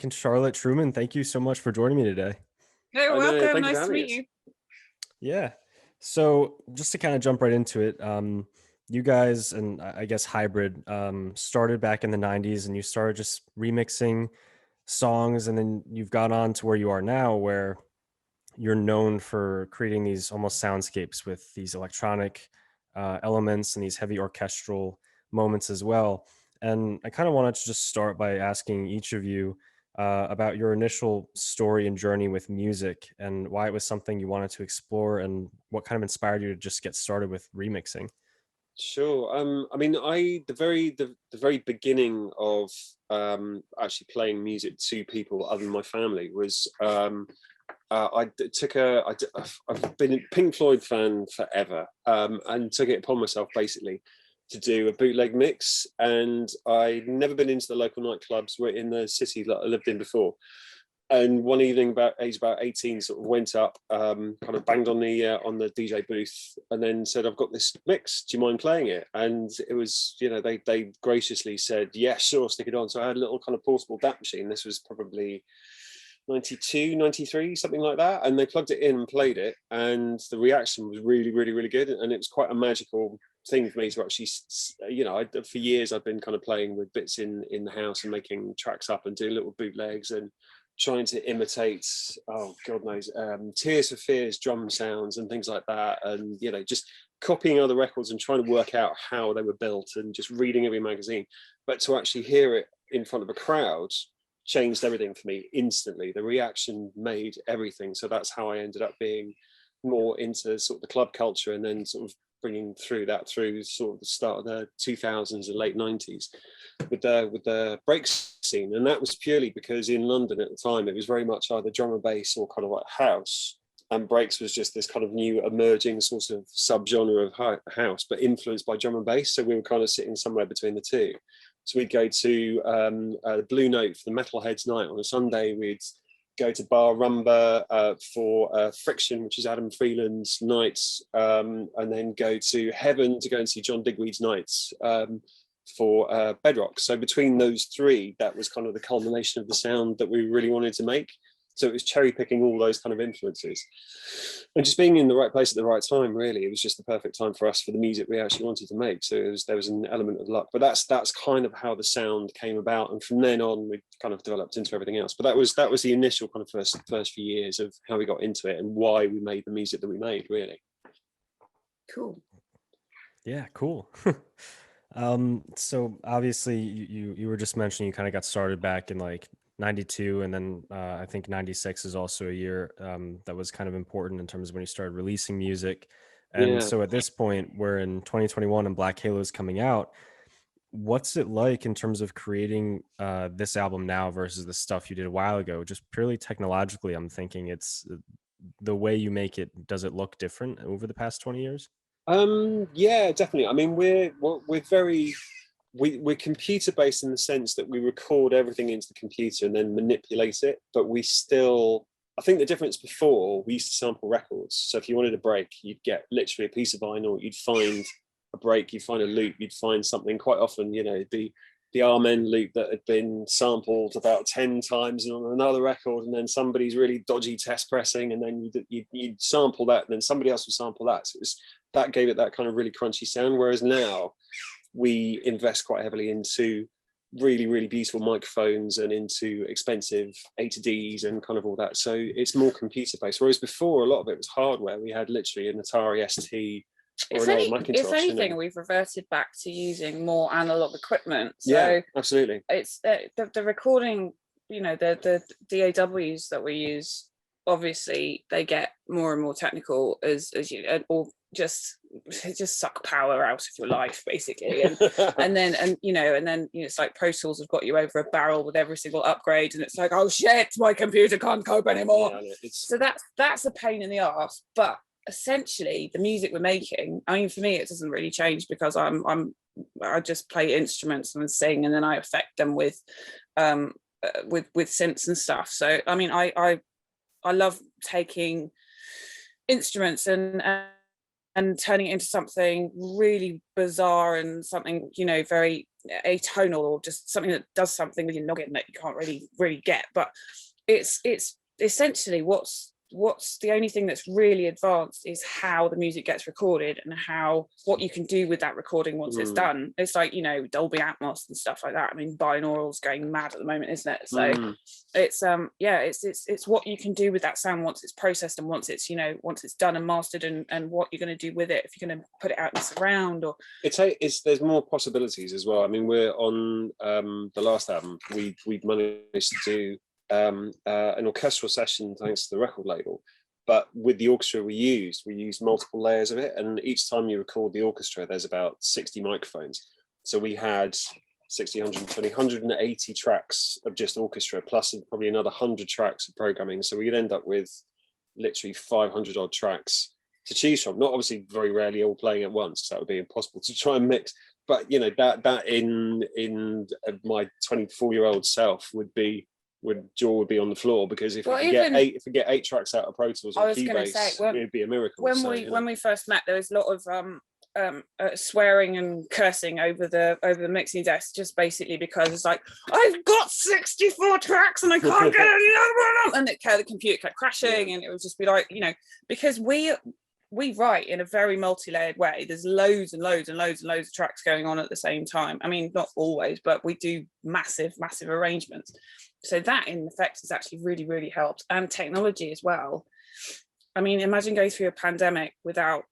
Mike and Charlotte Truman. Thank you so much for joining me today. You're I know. welcome. Thank you for Nice to having meet us. you. Yeah. So just to kind of jump right into it, you guys and I guess Hybrid started back in the 90s and you started just remixing songs, and then you've gone on to where you are now, where you're known for creating these almost soundscapes with these electronic elements and these heavy orchestral moments as well. And I kind of wanted to just start by asking each of you about your initial story and journey with music and why it was something you wanted to explore and what kind of inspired you to just get started with remixing. Sure. I mean, the very beginning of actually playing music to people other than my family was I've been a Pink Floyd fan forever, and took it upon myself basically to do a bootleg mix. And I'd never been into the local nightclubs in the city that I lived in before. And one evening, about 18, sort of went up, kind of banged on the DJ booth, and then said, "I've got this mix. Do you mind playing it?" And it was, they graciously said, "Yeah, sure, stick it on." So I had a little kind of portable DAT machine. This was probably 92, 93, something like that. And they plugged it in and played it, and the reaction was really, really, really good. And it was quite a magical thing for me to actually, for years I've been kind of playing with bits in the house and making tracks up and doing little bootlegs and trying to imitate, oh god knows, Tears for Fears drum sounds and things like that, and just copying other records and trying to work out how they were built and just reading every magazine. But to actually hear it in front of a crowd changed everything for me instantly. The reaction made everything. So that's how I ended up being more into sort of the club culture, and then sort of bringing through sort of the start of the 2000s and late 90s with the breaks scene. And that was purely because in London at the time it was very much either drum and bass or kind of like house, and breaks was just this kind of new emerging sort of subgenre of house, but influenced by drum and bass. So we were kind of sitting somewhere between the two. So we'd go to the Blue Note for the Metalheads night on a Sunday. We'd go to Bar Rumba for Friction, which is Adam Freeland's nights, and then go to Heaven to go and see John Digweed's nights for Bedrock. So between those three, that was kind of the culmination of the sound that we really wanted to make. So it was cherry picking all those kind of influences and just being in the right place at the right time. Really, it was just the perfect time for us for the music we actually wanted to make. So there was an element of luck, but that's kind of how the sound came about. And from then on, we kind of developed into everything else. But that was the initial kind of first few years of how we got into it and why we made the music that we made. Really Cool. Yeah, cool. So obviously you were just mentioning you kind of got started back in like 92, and then I think 96 is also a year that was kind of important in terms of when you started releasing music. And yeah. so at this point, we're in 2021 and Black Halo is coming out. What's it like in terms of creating this album now versus the stuff you did a while ago? Just purely technologically, I'm thinking it's the way you make it. Does it look different over the past 20 years? Yeah, definitely. I mean, we're computer based in the sense that we record everything into the computer and then manipulate it, but we still, I think the difference before, we used to sample records. So if you wanted a break, you'd get literally a piece of vinyl, you'd find a break, you'd find a loop, you'd find something. Quite often, the Amen loop that had been sampled about 10 times on another record, and then somebody's really dodgy test pressing, and then you'd sample that, and then somebody else would sample that. So that gave it that kind of really crunchy sound. Whereas now we invest quite heavily into really, really beautiful microphones and into expensive A to Ds and kind of all that. So it's more computer based. Whereas before, a lot of it was hardware. We had literally an Atari ST or an old Macintosh. If anything, we've reverted back to using more analog equipment. So yeah, absolutely. It's the recording, the DAWs that we use, obviously they get more and more technical as or just suck power out of your life basically, and then it's like Pro Tools have got you over a barrel with every single upgrade, and it's like, oh shit, my computer can't cope anymore. Yeah, so that's a pain in the ass. But essentially the music we're making, I mean, for me it doesn't really change because I just play instruments and sing, and then I affect them with synths and stuff. So I mean, I love taking instruments and turning it into something really bizarre and something, very atonal or just something that does something with your noggin that you can't really get. But it's essentially what's the only thing that's really advanced is how the music gets recorded and what you can do with that recording once it's done. It's like, you know, Dolby Atmos and stuff like that. I mean, binaural's going mad at the moment, isn't it? So it's what you can do with that sound once it's processed and once it's done and mastered, and what you're going to do with it, if you're going to put it out in surround or there's more possibilities as well. I mean, we're on the last album, we managed to do an orchestral session thanks to the record label, but with the orchestra we used multiple layers of it, and each time you record the orchestra there's about 60 microphones, so we had 60, 120, 180 tracks of just orchestra plus probably another 100 tracks of programming, so we'd end up with literally 500 odd tracks to choose from, not obviously very rarely all playing at once, that would be impossible to try and mix, but you know, that in my 24-year-old self jaw would be on the floor, because if we get eight tracks out of Pro Tools or Cubase, it'd be a miracle. When we first met, there was a lot of swearing and cursing over the mixing desk, just basically because it's like, I've got 64 tracks and I can't get any other one, and the computer kept crashing, and it would just be like, you know, because we write in a very multi-layered way. There's loads and loads and loads and loads of tracks going on at the same time. I mean, not always, but we do massive arrangements. So that in effect has actually really, really helped. And technology as well. I mean, imagine going through a pandemic without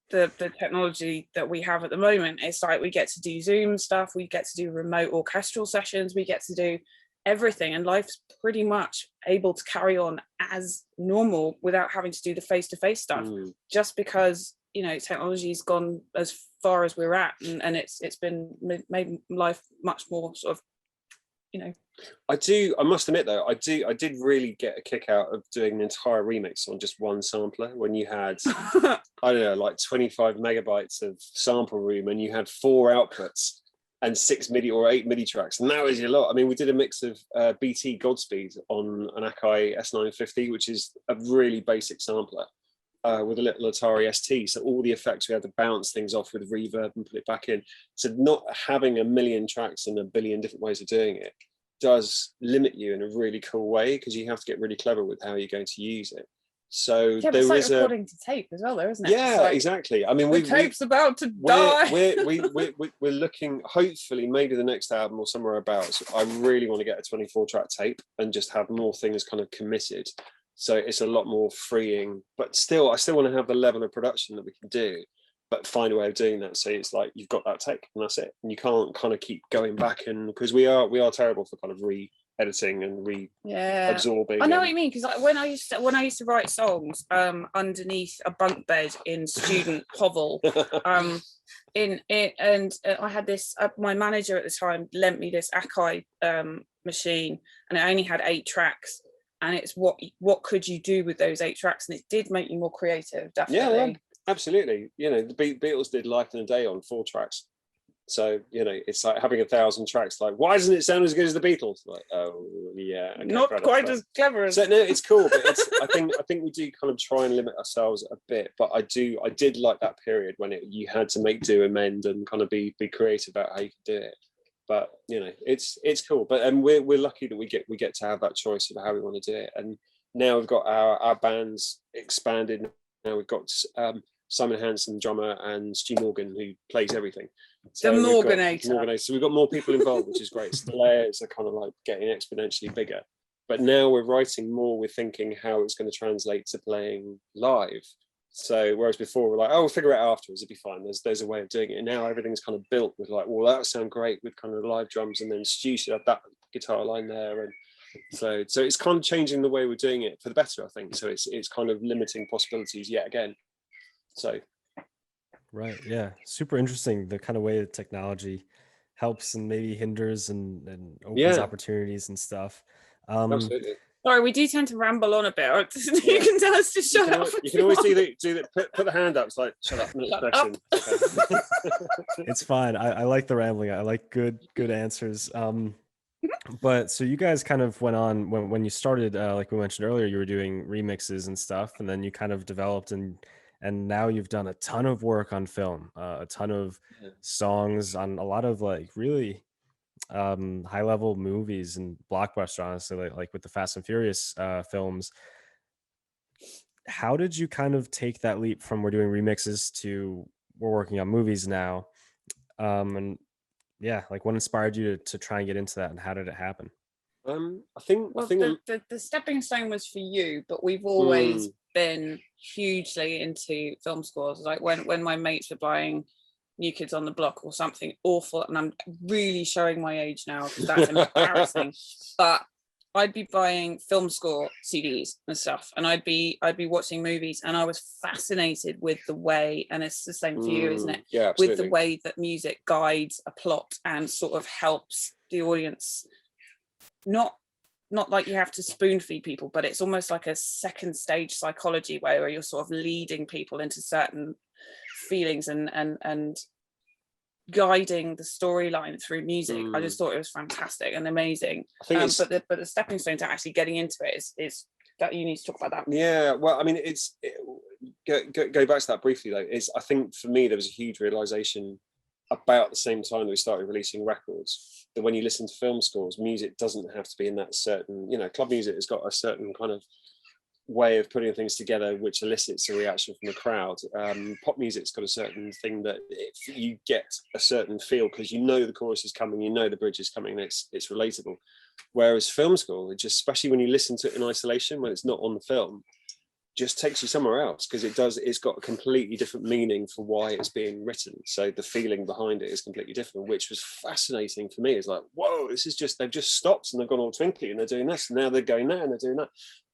the technology that we have at the moment. It's like we get to do Zoom stuff, we get to do remote orchestral sessions, we get to do everything, and life's pretty much able to carry on as normal without having to do the face-to-face stuff, just because, you know, technology's gone as far as we're at, and it's been made life much more sort of, you know. I must admit though, I did really get a kick out of doing an entire remix on just one sampler, when you had I don't know, like 25 megabytes of sample room and you had 4 outputs and 6 MIDI or 8 MIDI tracks, and that was a lot. I mean, we did a mix of BT Godspeed on an Akai S950, which is a really basic sampler, with a little Atari ST. So all the effects, we had to bounce things off with reverb and put it back in. So not having a million tracks and a billion different ways of doing it does limit you in a really cool way, because you have to get really clever with how you're going to use it. So yeah, there is recording to tape as well, though, isn't it? Yeah, like, exactly. I mean, the tape's about to die. We're looking, hopefully, maybe the next album or somewhere about. So I really want to get a 24-track tape and just have more things kind of committed. So it's a lot more freeing, but still, I still want to have the level of production that we can do, but find a way of doing that. So it's like, you've got that tape and that's it. And you can't kind of keep going back, and because we are terrible for kind of editing and absorbing. I know what you mean, because like when I used to write songs underneath a bunk bed in student hovel, in it, and I had this. My manager at the time lent me this Akai machine, and it only had 8 tracks. And it's what could you do with those 8 tracks, and it did make you more creative, definitely. Yeah, absolutely. You know, the Beatles did Life in a Day on 4 tracks. So, you know, it's like having 1,000 tracks. Like, why doesn't it sound as good as the Beatles? Like, oh yeah, okay, not quite as clever as. So no, it's cool, but I think we do kind of try and limit ourselves a bit. But I did like that period when you had to make do, amend, and kind of be creative about how you could do it. But you know, it's cool. But we're lucky that we get to have that choice of how we want to do it. And now we've got our bands expanded. Now we've got Simon Hansen, drummer, and Stu Morgan, who plays everything. So the Morganator. So we've got more people involved, which is great. So the layers are kind of like getting exponentially bigger. But now we're writing more. We're thinking how it's going to translate to playing live. So whereas before we're like, oh, we'll figure it out afterwards, it'll be fine. There's a way of doing it. And now everything's kind of built with like, well, that sound great with kind of live drums, and then Stu should have that guitar line there, and so it's kind of changing the way we're doing it for the better, I think. So it's kind of limiting possibilities yet again. So. Right. Yeah. Super interesting. The kind of way that technology helps and maybe hinders and opens opportunities and stuff. Absolutely. Sorry, we do tend to ramble on a bit. You can tell us to shut up. You can always do that. Put the hand up. It's like, shut up. Shut up. Okay. It's fine. I like the rambling. I like good answers. But so you guys kind of went on when you started, like we mentioned earlier, you were doing remixes and stuff, and then you kind of developed and and now you've done a ton of work on film, a ton of songs on a lot of like really high level movies and blockbuster, honestly, like with the Fast and Furious films. How did you kind of take that leap from we're doing remixes to we're working on movies now? And yeah, like what inspired you to try and get into that, and how did it happen? Well, the stepping stone was for you, but we've always been hugely into film scores. Like when my mates were buying New Kids on the Block or something awful, and I'm really showing my age now because that's embarrassing, but I'd be buying film score CDs and stuff, and I'd be watching movies, and I was fascinated with the way, and it's the same for you, isn't it? Yeah, absolutely. With the way that music guides a plot and sort of helps the audience, not like you have to spoon feed people, but it's almost like a second stage psychology where you're sort of leading people into certain feelings and guiding the storyline through music. I just thought it was fantastic and amazing. But the stepping stone to actually getting into it is that you need to talk about that. Yeah, well, I mean, go back to that briefly though. I think for me there was a huge realization about the same time that we started releasing records, that when you listen to film scores, music doesn't have to be in that certain, club music has got a certain kind of way of putting things together which elicits a reaction from the crowd. Pop music's got a certain thing that you get a certain feel because the chorus is coming, the bridge is coming, and it's relatable. Whereas film score, it just, especially when you listen to it in isolation when it's not on the film, just takes you somewhere else because it's got a completely different meaning for why it's being written. So the feeling behind it is completely different, which was fascinating for me. It's like, whoa, this is just, they've just stopped and they've gone all twinkly and they're doing this, and now they're going there and they're doing that.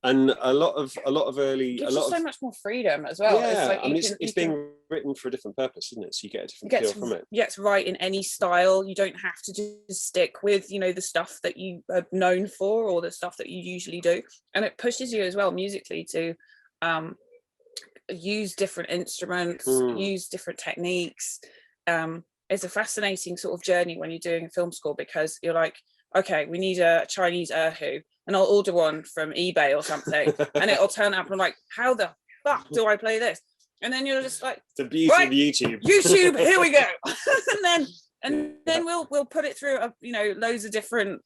And a lot of early, gives you so much more freedom as well. Yeah, it's like it's being written for a different purpose, isn't it? So you get a different feel from it. You get to write in any style. You don't have to just stick with the stuff that you are known for or the stuff that you usually do. And it pushes you as well musically to use different instruments, use different techniques. It's a fascinating sort of journey when you're doing a film score because you're like, okay, we need a Chinese erhu, and I'll order one from eBay or something, and it'll turn up, and I'm like, how the fuck do I play this? And then you're just like, the beauty of YouTube. YouTube, here we go. and then we'll put it through loads of different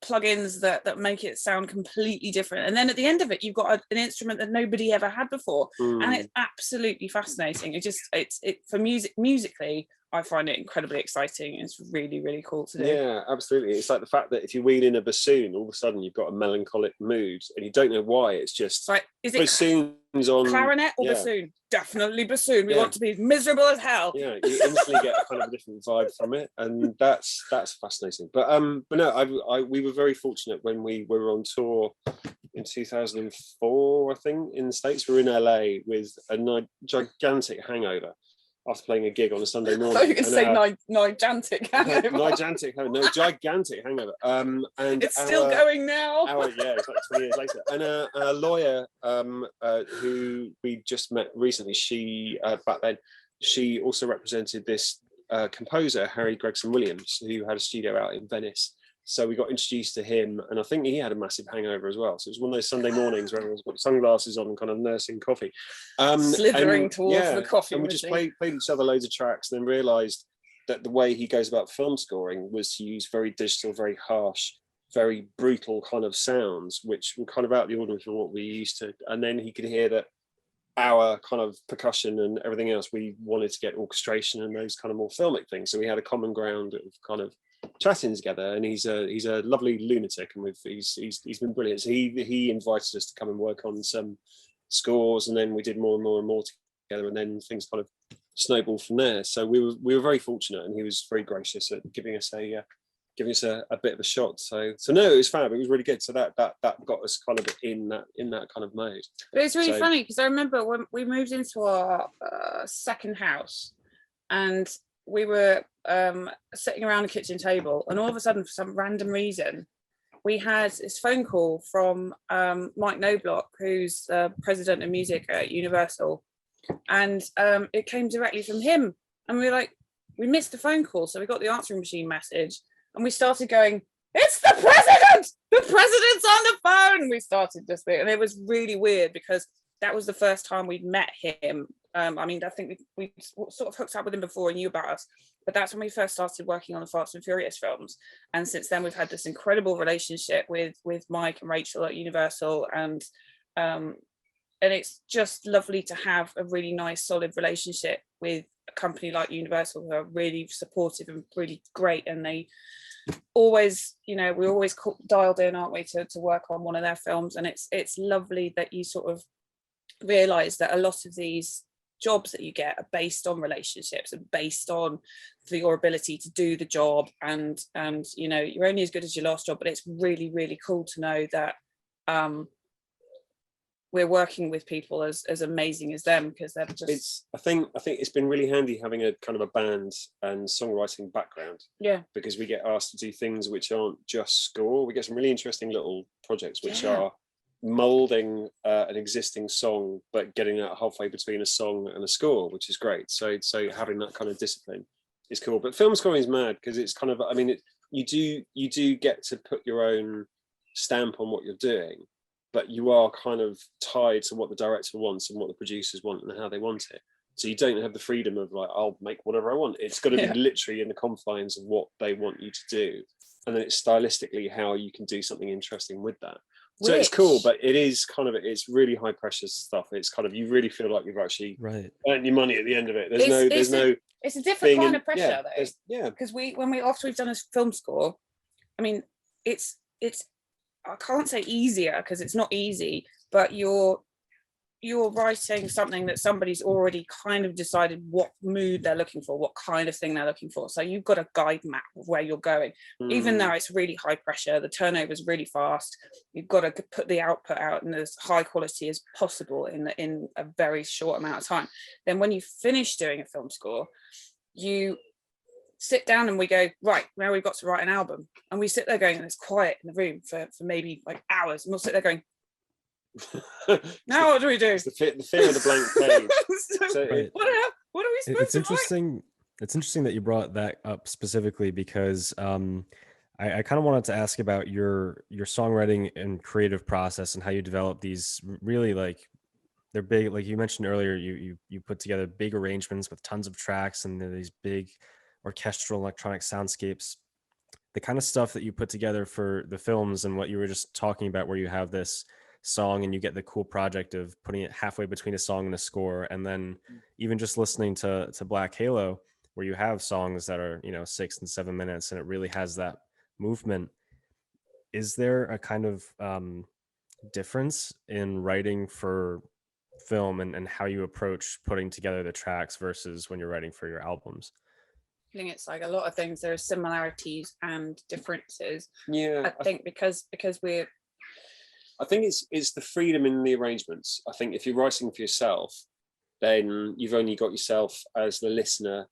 plugins that make it sound completely different, and then at the end of it you've got an instrument that nobody ever had before, and it's absolutely fascinating. It for musically I find it incredibly exciting. It's really, really cool to do. Yeah, absolutely. It's like the fact that if you wheel in a bassoon, all of a sudden you've got a melancholic mood and you don't know why. It's just like, is it bassoons on clarinet or bassoon? Definitely bassoon. We want to be miserable as hell. Yeah, you instantly get a kind of a different vibe from it, and that's fascinating. But no, we were very fortunate when we were on tour in 2004, I think, in the States. We were in LA with a gigantic hangover after playing a gig on a Sunday morning. I thought you could say gigantic hangover. Gigantic hangover. And it's still going now. It's like 20 years later. And a lawyer who we just met recently, she back then, she also represented this composer, Harry Gregson Williams, who had a studio out in Venice. So we got introduced to him, and I think he had a massive hangover as well. So it was one of those Sunday mornings where everyone's got sunglasses on and kind of nursing coffee. Slithering towards the coffee and we machine. just played each other loads of tracks, and then realised that the way he goes about film scoring was to use very digital, very harsh, very brutal kind of sounds, which were kind of out of the ordinary for what we used to. And then he could hear that our kind of percussion and everything else, we wanted to get orchestration and those kind of more filmic things. So we had a common ground of kind of chatting together, and he's a lovely lunatic, and he's been brilliant. So he invited us to come and work on some scores, and then we did more and more and more together, and then things kind of snowballed from there. So we were very fortunate, and he was very gracious at giving us a bit of a shot. So no, it was fab. It was really good. So that got us kind of in that kind of mode. But it's really funny because I remember when we moved into our second house, and we were sitting around a kitchen table, and all of a sudden, for some random reason, we had this phone call from Mike Knobloch, who's the president of music at Universal, and it came directly from him. And we were like, we missed the phone call, so we got the answering machine message, and we started going, "It's the president! The president's on the phone!" We started just there, and it was really weird because that was the first time we'd met him. I mean, I think we sort of hooked up with him before and knew about us, but that's when we first started working on the Fast and Furious films. And since then, we've had this incredible relationship with Mike and Rachel at Universal, and it's just lovely to have a really nice, solid relationship with a company like Universal, who are really supportive and really great. And they always, we're always dialed in, aren't we, to work on one of their films. And it's lovely that you sort of realize that a lot of these jobs that you get are based on relationships and based on your ability to do the job, and you're only as good as your last job. But it's really, really cool to know that we're working with people as amazing as them, because they're just, I think it's been really handy having a kind of a band and songwriting background, because we get asked to do things which aren't just score. We get some really interesting little projects which are molding an existing song but getting that halfway between a song and a score, which is great. So having that kind of discipline is cool. But film scoring is mad, because it's kind of, I mean, you do get to put your own stamp on what you're doing, but you are kind of tied to what the director wants and what the producers want and how they want it. So you don't have the freedom of like, I'll make whatever I want. It's got to be literally in the confines of what they want you to do, and then it's stylistically how you can do something interesting with that. So it's cool, but it's really high pressure stuff. It's kind of, you really feel like you've actually earned your money at the end of it. It's a different kind of pressure though. Because after we've done a film score, I mean, it's I can't say easier, because it's not easy, but you're writing something that somebody's already kind of decided what mood they're looking for, what kind of thing they're looking for. So you've got a guide map of where you're going. Even though it's really high pressure, the turnover is really fast, you've got to put the output out in as high quality as possible in a very short amount of time. Then when you finish doing a film score, you sit down and we go, right, now we've got to write an album. And we sit there going, and it's quiet in the room for maybe like hours, and we'll sit there going, now what do we do? It's the fear of the blank page. What are we supposed to write? It's interesting that you brought that up specifically, because I kind of wanted to ask about your songwriting and creative process and how you develop these really, like, they're big, like you mentioned earlier, you put together big arrangements with tons of tracks and these big orchestral electronic soundscapes. The kind of stuff that you put together for the films, and what you were just talking about, where you have this song and you get the cool project of putting it halfway between a song and a score, and then even just listening to Black Halo, where you have songs that are 6 and 7 minutes and it really has that movement. Is there a kind of difference in writing for film and how you approach putting together the tracks versus when you're writing for your albums? I think it's like a lot of things, there are similarities and differences. I think because I think it's the freedom in the arrangements. I think if you're writing for yourself, then you've only got yourself as the listener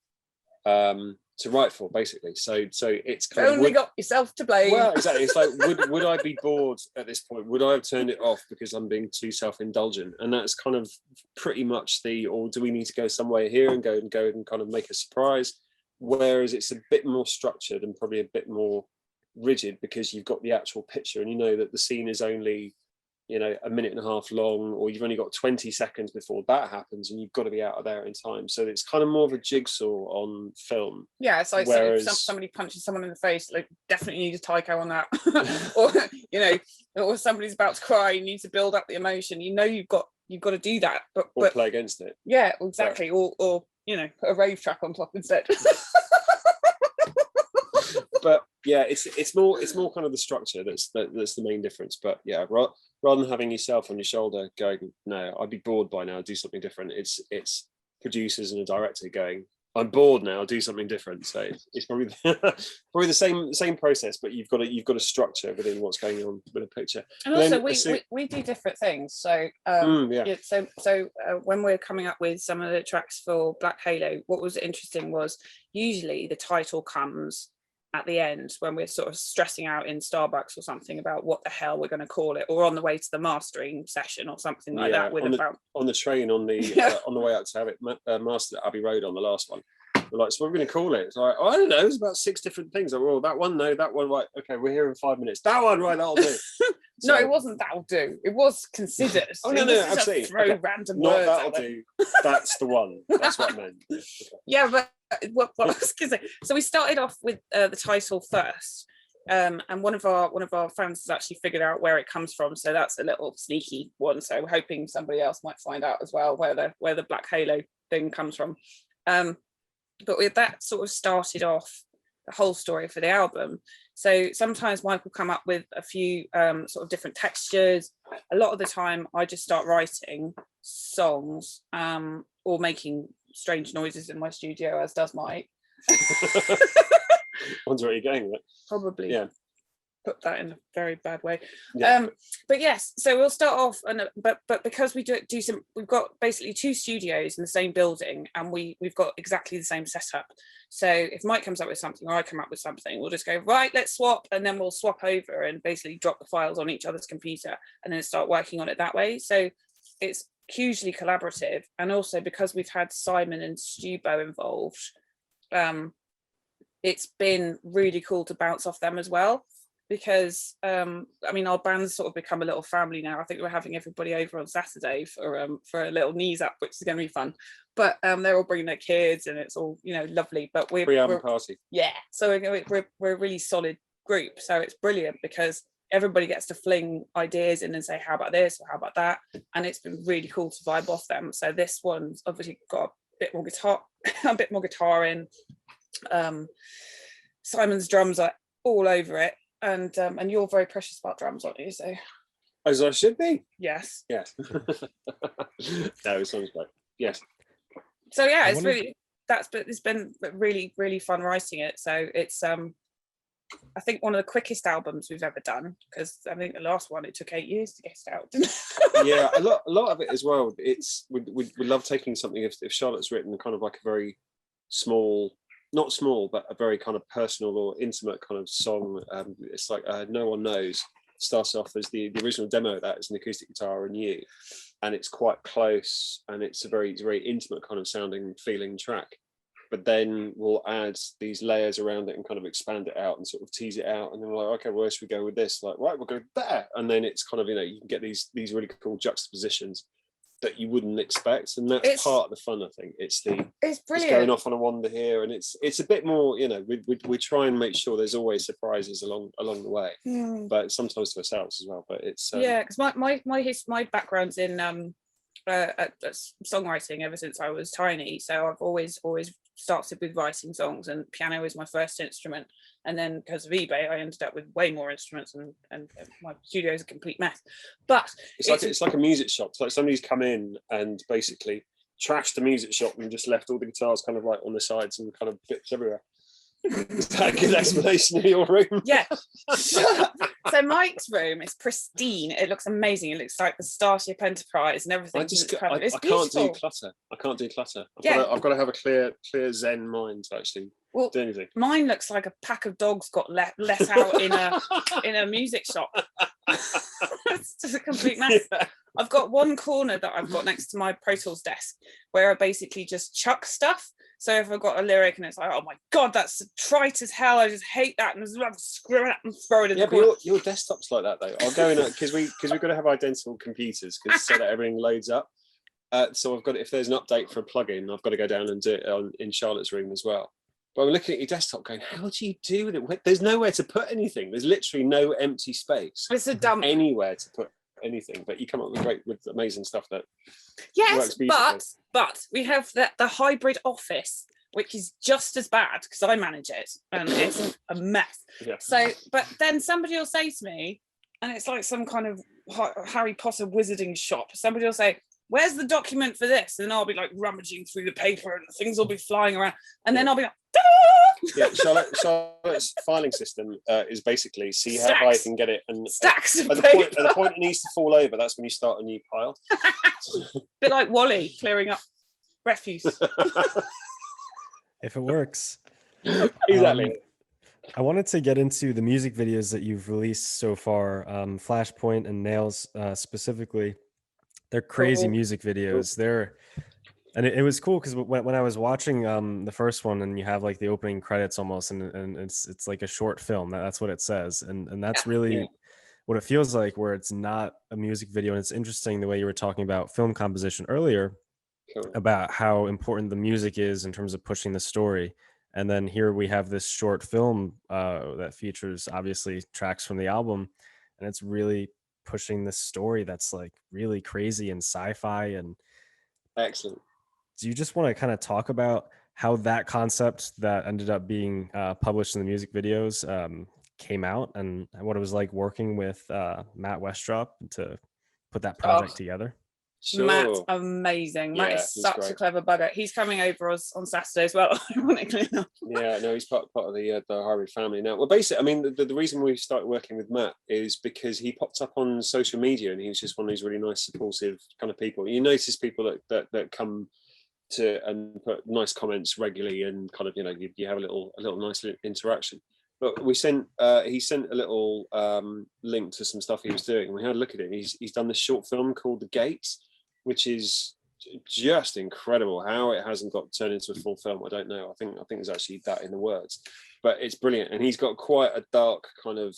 to write for, basically. So it's kind of only got yourself to blame. Well, exactly. It's like, would I be bored at this point? Would I have turned it off because I'm being too self-indulgent? And that's kind of pretty much or do we need to go somewhere here and go and kind of make a surprise? Whereas it's a bit more structured and probably a bit more rigid, because you've got the actual picture and you know that the scene is only a minute and a half long, or you've only got 20 seconds before that happens and you've got to be out of there in time. So it's kind of more of a jigsaw on film. Yeah, it's like, if somebody punches someone in the face, like, definitely need a taiko on that. or somebody's about to cry, you need to build up the emotion, you've got to do that, but play against it. Yeah, exactly. Yeah. Or put a rave track on top instead. But yeah, it's more kind of the structure that's the main difference. But yeah, rather than having yourself on your shoulder going, no, I'd be bored by now, do something different. It's producers and a director going, I'm bored now, do something different. So it's probably the same process, but you've got a structure within what's going on with a picture. And also we do different things. So when we're coming up with some of the tracks for Black Halo, what was interesting was usually the title comes at the end when we're sort of stressing out in Starbucks or something about what the hell we're going to call it, or on the way to the mastering session or something like that. On the train on the way out to have it mastered at Abbey Road on the last one. We're like, so what are we going to call it? It's like, oh, I don't know. There's about 6 different things. Like, well, that one, no, that one, right. Okay, we're here in 5 minutes. That one, right, that'll do. No, it wasn't that'll do. It was considered. Oh, no, absolutely. Throw random Not words that'll out there. do. That's the one. That's what I meant. Okay. Yeah, but what I was going to say. So we started off with the title first. And one of our fans has actually figured out where it comes from, so that's a little sneaky one. So we're hoping somebody else might find out as well where the Black Halo thing comes from. But with that sort of started off the whole story for the album. So sometimes Mike will come up with a few sort of different textures. A lot of the time I just start writing songs or making strange noises in my studio, as does Mike. Wonder where you're going with it. Probably. Yeah. Put that in a very bad way. Yeah. But yes, so we'll start off, and but because we do some, we've got basically 2 studios in the same building, and we've got exactly the same setup. So if Mike comes up with something or I come up with something, we'll just go, right, let's swap, and then we'll swap over and basically drop the files on each other's computer and then start working on it that way. So it's hugely collaborative, and also because we've had Simon and Stubo involved, it's been really cool to bounce off them as well, because I mean, our band's sort of become a little family now. I think we're having everybody over on Saturday for a little knees up, which is going to be fun. But they're all bringing their kids, and it's all, you know, lovely. But we're pre-album party. Yeah, so we're a really solid group. So it's brilliant because everybody gets to fling ideas in and say, how about this or how about that, and it's been really cool to vibe off them. So this one's obviously got a bit more guitar in. Simon's drums are all over it, and you're very precious about drums, aren't you? So as I should be. yes No, it sounds great. Yes. So yeah, it's been really, really fun writing it. So it's I think one of the quickest albums we've ever done, because I think the last one, it took 8 years to get it out. Yeah, a lot of it as well. It's we love taking something, if Charlotte's written kind of like a very small, not small, but a very kind of personal or intimate kind of song. It's like No One Knows starts off as the original demo of that as an acoustic guitar and you, and it's quite close, and it's a very intimate kind of sounding feeling track. But then we'll add these layers around it and kind of expand it out and sort of tease it out, and then we're like, okay, where should we go with this? Like, right, we'll go there, and then it's kind of, you know, you can get these really cool juxtapositions that you wouldn't expect, and that's part of the fun. I think it's brilliant. It's going off on a wander here, and it's a bit more, you know, we try and make sure there's always surprises along the way, but sometimes to ourselves as well. But it's yeah, because my background's in songwriting ever since I was tiny, so I've always started with writing songs, and piano is my first instrument, and then because of eBay I ended up with way more instruments, and my studio is a complete mess. But it's like a music shop. It's like somebody's come in and basically trashed the music shop and just left all the guitars kind of like on the sides and kind of bits everywhere. Is that a good explanation of your room? Yeah. So Mike's room is pristine. It looks amazing. It looks like the Starship Enterprise and everything. I can't do clutter. I've got to have a clear Zen mind to actually do anything. Mine looks like a pack of dogs got let out in a music shop. It's just a complete mess. Yeah. I've got one corner that I've got next to my Pro Tools desk where I basically just chuck stuff. So if I've got a lyric and it's like, oh my God, that's trite as hell, I just hate that, and screw it up and throw it in the corner. But your desktop's like that though. I'll go in because we've got to have identical computers so that everything loads up. So I've got, if there's an update for a plugin, I've got to go down and do it in Charlotte's room as well. But I'm looking at your desktop going, how do you do with it? There's nowhere to put anything. There's literally no empty space. It's a dump. Anywhere to put anything, but you come up with amazing stuff that yes, but we have the hybrid office, which is just as bad because I manage it and it's a mess. Yeah. So, but then somebody will say to me, and it's like some kind of Harry Potter wizarding shop, somebody will say, where's the document for this? And I'll be like rummaging through the paper and things will be flying around, and then I'll be like, yeah, Charlotte's filing system is basically see how high you can get it, and stacks at the point it needs to fall over, that's when you start a new pile. Bit like Wally clearing up refuse. If it works. Exactly. I wanted to get into the music videos that you've released so far, Flashpoint and Nails specifically. They're crazy music videos. And it was cool because when I was watching the first one, and you have like the opening credits almost, and it's like a short film. That's what it says, and that's Yeah, really what it feels like, where it's not a music video. And it's interesting the way you were talking about film composition earlier, cool. about how important the music is in terms of pushing the story. And then here we have this short film that features obviously tracks from the album, and it's really pushing this story that's like really crazy and sci-fi. And Excellent. do you just want to kind of talk about how that concept that ended up being published in the music videos came out, and what it was like working with Matt Westrop to put that Oh, project together? Matt's Sure. amazing. Matt Yeah, is he's such a great. clever bugger. He's coming over us on Saturday as well, ironically enough. Yeah, no, he's part of the hybrid family now. Well, basically, I mean, the reason we started working with Matt is because he popped up on social media, and he was just one of these really nice, supportive kind of people. You notice people that come to and put nice comments regularly, and kind of, you know, you have a little nice interaction. But he sent a little link to some stuff he was doing, and we had a look at it. He's done this short film called The Gates, which is just incredible. How it hasn't got turned into a full film, I don't know. I think there's actually that in the words, but it's brilliant. And he's got quite a dark kind of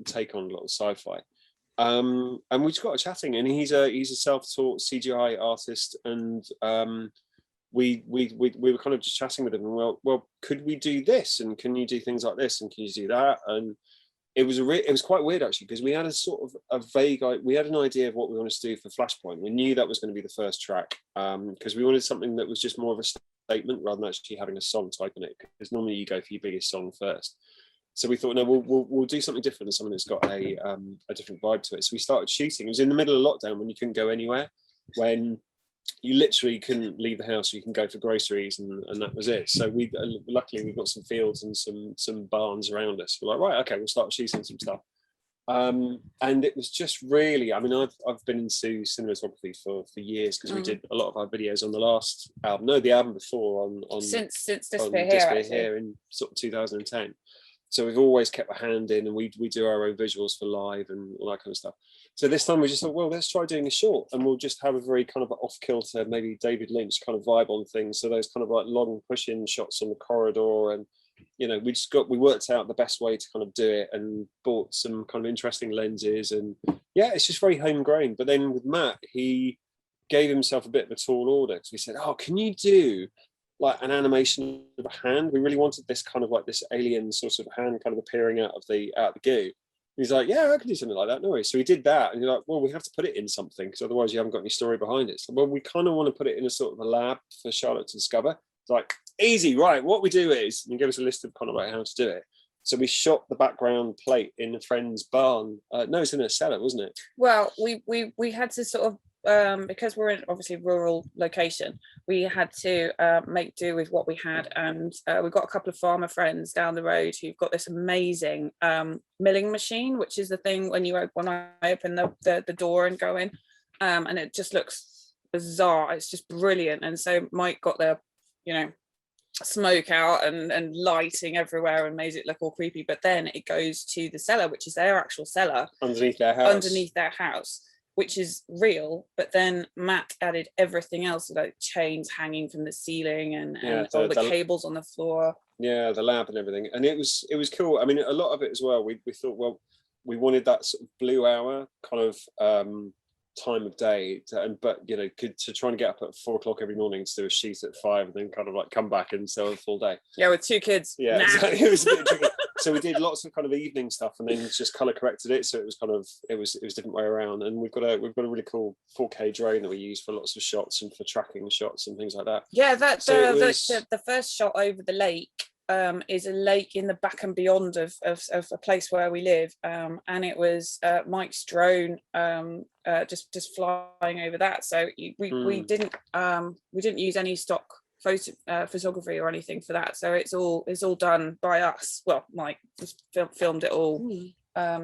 take on a lot of sci-fi. And we just got chatting, and he's a self-taught CGI artist, and we were kind of just chatting with him, and well, could we do this, and can you do things like this, and can you do that? And it was quite weird actually, because we had we had an idea of what we wanted to do for Flashpoint. We knew that was going to be the first track, because we wanted something that was just more of a statement rather than actually having a song to open it, because normally you go for your biggest song first. So we thought, no, we'll do something different, and something that's got a different vibe to it. So we started shooting. It was in the middle of lockdown, when you couldn't go anywhere, when you literally couldn't leave the house. You can go for groceries, and that was it. So luckily we've got some fields and some barns around us. We're like, right, okay, we'll start shooting some stuff. And it was just really, I mean, I've been into cinematography for years, because we did a lot of our videos on the last album, no, the album before, on Since on Disappear Here in sort of 2010. So we've always kept a hand in, and we do our own visuals for live and all that kind of stuff. So this time we just thought, well, let's try doing a short, and we'll just have a very kind of off-kilter, maybe David Lynch kind of vibe on things. So those kind of like long push-in shots on the corridor, and you know, we worked out the best way to kind of do it, and bought some kind of interesting lenses, and yeah, it's just very homegrown. But then with Matt, he gave himself a bit of a tall order, because we said, oh, can you do like an animation of a hand? We really wanted this kind of like this alien sort of hand kind of appearing out of the goo. He's like, yeah, I could do something like that. No worries. So he did that, and you're like, well, we have to put it in something, because otherwise you haven't got any story behind it. So, well, we kind of want to put it in a sort of a lab for Charlotte to discover. It's like, easy, right? What we do is, and he gave us a list of kind of like how to do it. So we shot the background plate in a friend's barn. No, it's in a cellar, wasn't it? Well, we had to sort of, because we're in obviously rural location, we had to make do with what we had, and we've got a couple of farmer friends down the road who've got this amazing milling machine, which is the thing when I open the door and go in, and it just looks bizarre. It's just brilliant. And so Mike got the, you know, smoke out and lighting everywhere, and made it look all creepy. But then it goes to the cellar, which is their actual cellar Underneath their house, which is real. But then Matt added everything else, like chains hanging from the ceiling, and all the cables on the floor. Yeah, the lab and everything. And it was cool. I mean, a lot of it as well, we thought, well, we wanted that sort of blue hour kind of time of day, but you know, to try and get up at 4 o'clock every morning to do a shoot at 5, and then kind of like come back and sell a full day. Yeah, with 2 kids. Yeah, exactly. It was a bit tricky. So we did lots of kind of evening stuff, and then just color corrected it, so it was kind of it was different way around. And we've got a really cool 4K drone that we use for lots of shots and for tracking shots and things like that. Yeah, the first shot over the lake is a lake in the back and beyond of a place where we live, and it was Mike's drone just flying over that. So we didn't use any stock photography or anything for that. So it's all done by us. Well, Mike just filmed it all.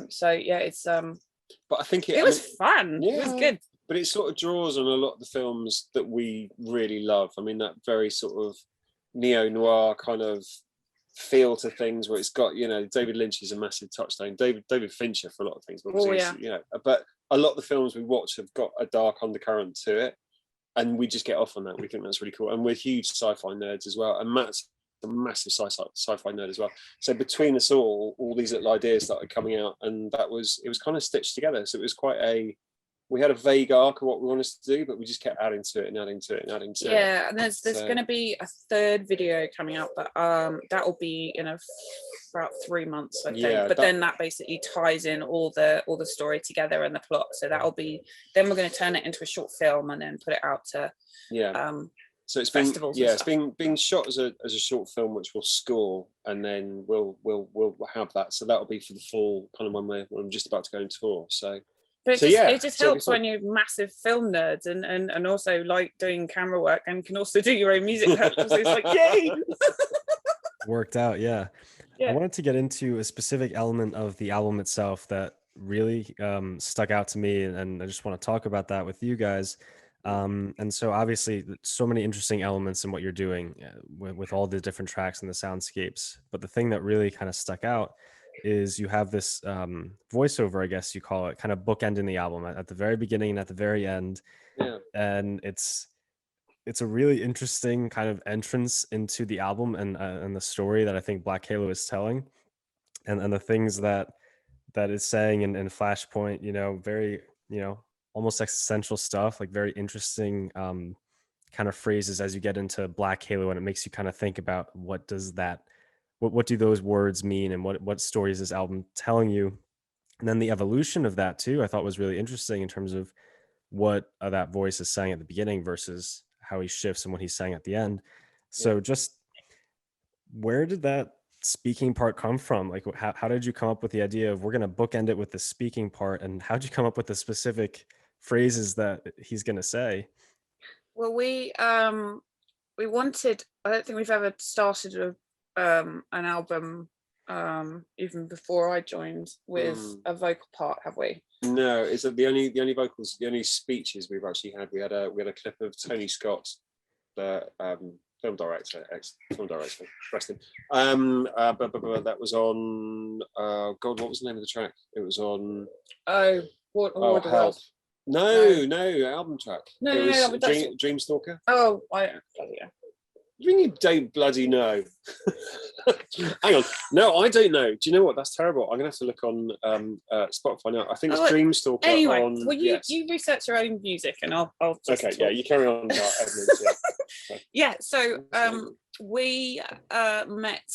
So yeah, it's but I think it was fun. Yeah, it was good. But it sort of draws on a lot of the films that we really love. I mean, that very sort of neo-noir kind of feel to things, where it's got, you know, David Lynch is a massive touchstone, David Fincher for a lot of things, but you know, but a lot of the films we watch have got a dark undercurrent to it, and we just get off on that. We think that's really cool, and we're huge sci-fi nerds as well. And Matt's a massive sci-fi nerd as well. So between us all these little ideas started coming out, and it was kind of stitched together. So it was we had a vague arc of what we wanted to do, but we just kept adding to it and adding to it and adding to it. Yeah, and there's going to be a third video coming out, but that will be in about 3 months, I think. Yeah, but then that basically ties in all the story together and the plot. So that'll be, then we're going to turn it into a short film and then put it out to so it's festivals. It's being shot as a short film, which we'll score, and then we'll have that. So that'll be for the fall, kind of when I'm just about to go on tour. So. But it just helps when you're massive film nerds and also like doing camera work and can also do your own music. So it's like, yay! Worked out, yeah. I wanted to get into a specific element of the album itself that really stuck out to me, and I just want to talk about that with you guys. And so obviously so many interesting elements in what you're doing with all the different tracks and the soundscapes. But the thing that really kind of stuck out is you have this voiceover, I guess you call it, kind of bookending the album at the very beginning and at the very end. Yeah. And it's a really interesting kind of entrance into the album and the story that I think Black Halo is telling, and the things that is saying in Flashpoint, very, almost existential stuff, like very interesting kind of phrases as you get into Black Halo, and it makes you kind of think about what do those words mean, and what story is this album telling you? And then the evolution of that too, I thought was really interesting in terms of what that voice is saying at the beginning versus how he shifts and what he's saying at the end. So just where did that speaking part come from? Like, how did you come up with the idea of we're going to bookend it with the speaking part, and how did you come up with the specific phrases that he's going to say? Well, we wanted, I don't think we've ever started an album even before I joined with a vocal part, have we? No, is that the only vocals, the only speeches we've actually had? We had a clip of Tony Scott, the film director, rest him. That was on God, what was the name of the track? It was on What Help. No, album track. No, Dreamstalker. Oh, bloody yeah. You don't bloody know. Hang on. No, I don't know. Do you know what? That's terrible. I'm gonna have to look on Spotify now. I think it's Dreamstalker. Anyway, you research your own music, and I'll just okay. talk. Yeah, you carry on. Yeah. So we met